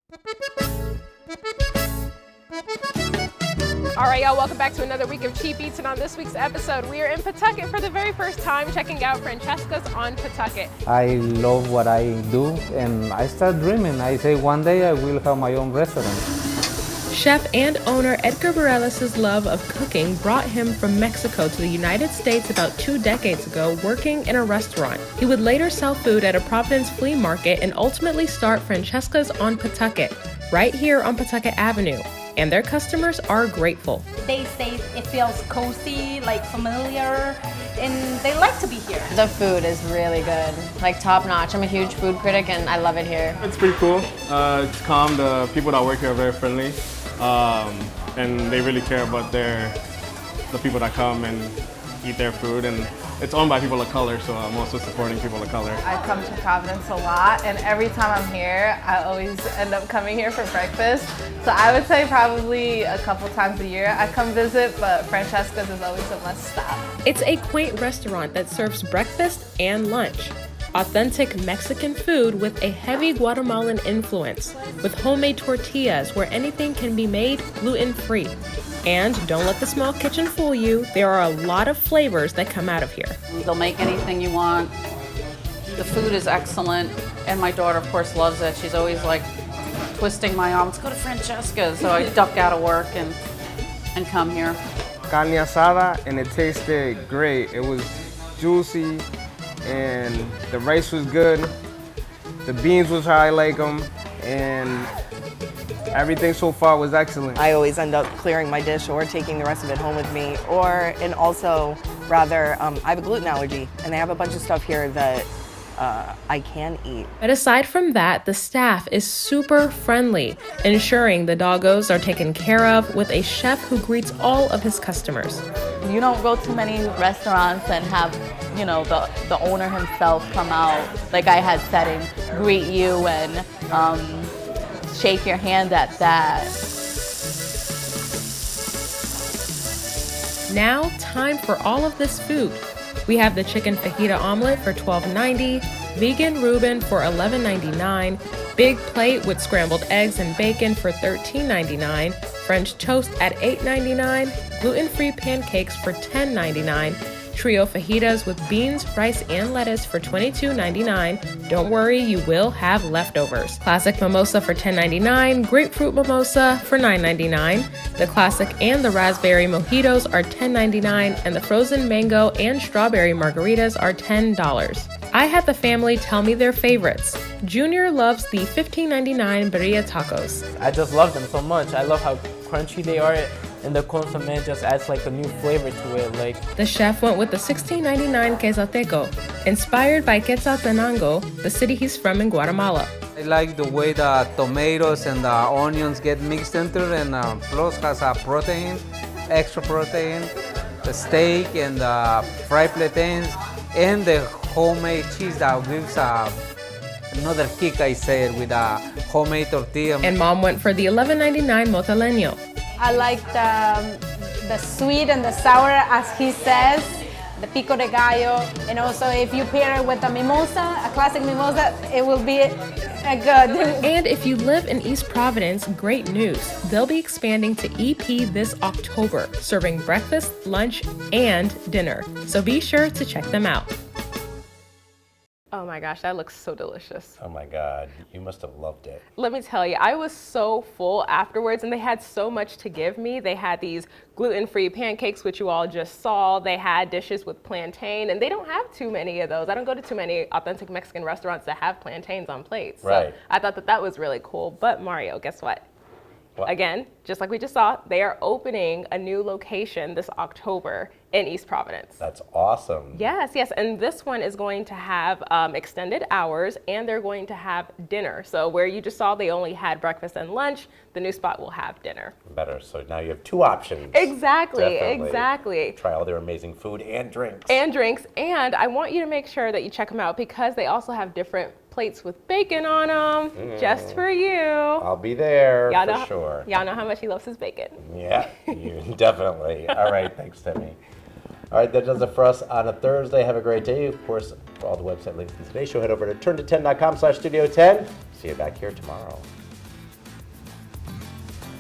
All right, y'all, welcome back to another week of Cheap Eats, and on this week's episode, we are in Pawtucket for the very first time, checking out Francescas on Pawtucket. I love what I do, and I start dreaming. I say one day I will have my own restaurant. Chef and owner Edgar Bareilles' love of cooking brought him from Mexico to the United States about 2 decades ago, working in a restaurant. He would later sell food at a Providence flea market and ultimately start Francescas on Pawtucket, right here on Pawtucket Avenue. And their customers are grateful. They say it feels cozy, like familiar, and they like to be here. The food is really good, like top notch. I'm a huge food critic and I love it here. It's pretty cool. It's calm. The people that work here are very friendly, and they really care about the people that come and eat their food. And it's owned by people of color, so I'm also supporting people of color. I come to Providence a lot, and every time I'm here, I always end up coming here for breakfast. So I would say probably a couple times a year I come visit, but Francesca's is always a must stop. It's a quaint restaurant that serves breakfast and lunch. Authentic Mexican food with a heavy Guatemalan influence, with homemade tortillas where anything can be made gluten-free. And don't let the small kitchen fool you, there are a lot of flavors that come out of here. They'll make anything you want. The food is excellent, and my daughter, of course, loves it. She's always like twisting my arm, let's go to Francesca's. So I duck out of work and come here. Carne asada, and it tasted great. It was juicy, and the rice was good. The beans was how I like them, and everything so far was excellent. I always end up clearing my dish or taking the rest of it home with me, and also rather, I have a gluten allergy, and they have a bunch of stuff here that I can eat. But aside from that, the staff is super friendly, ensuring the doggos are taken care of with a chef who greets all of his customers. You don't go to many restaurants and have, the owner himself come out, like I had said, and greet you and shake your hand at that. Now, time for all of this food. We have the chicken fajita omelet for $12.90, vegan Reuben for $11.99, big plate with scrambled eggs and bacon for $13.99, French toast at $8.99, gluten-free pancakes for $10.99, trio fajitas with beans, rice, and lettuce for $22.99. Don't worry, you will have leftovers. Classic mimosa for $10.99, grapefruit mimosa for $9.99. The classic and the raspberry mojitos are $10.99, and the frozen mango and strawberry margaritas are $10. I had the family tell me their favorites. Junior loves the $15.99 birria tacos. I just love them so much. I love how crunchy they are, and the consomme just adds like a new flavor to it. The chef went with the $16.99 quesateco, inspired by Quetzaltenango, the city he's from in Guatemala. I like the way the tomatoes and the onions get mixed into it, and plus has a protein, extra protein, the steak and the fried plantains, and the homemade cheese that gives another kick, I said, with a homemade tortilla. And Mom went for the $11.99 moteleño. I like the sweet and the sour, as he says, the pico de gallo, and also if you pair it with a mimosa, a classic mimosa, it will be good. And if you live in East Providence, great news. They'll be expanding to EP this October, serving breakfast, lunch, and dinner. So be sure to check them out. Oh my gosh, that looks so delicious. Oh my God, you must have loved it. Let me tell you, I was so full afterwards, and they had so much to give me. They had these gluten-free pancakes, which you all just saw. They had dishes with plantain, and they don't have too many of those. I don't go to too many authentic Mexican restaurants that have plantains on plates. Right. So I thought that was really cool. But Mario, guess what? What? Again, just like we just saw, they are opening a new location this October in East Providence. That's awesome. Yes, and this one is going to have extended hours, and they're going to have dinner. So where you just saw they only had breakfast and lunch, the new spot will have dinner. Better, so now you have 2 options. Exactly, Definitely. Exactly. Try all their amazing food and drinks. And I want you to make sure that you check them out, because they also have different plates with bacon on them, just for you. I'll be there for sure. Y'all know how much he loves his bacon. Yeah, you definitely. All right, thanks, Temi. All right, that does it for us on a Thursday. Have a great day. Of course, for all the website links in today's show, head over to turnto10.com/studio10. See you back here tomorrow.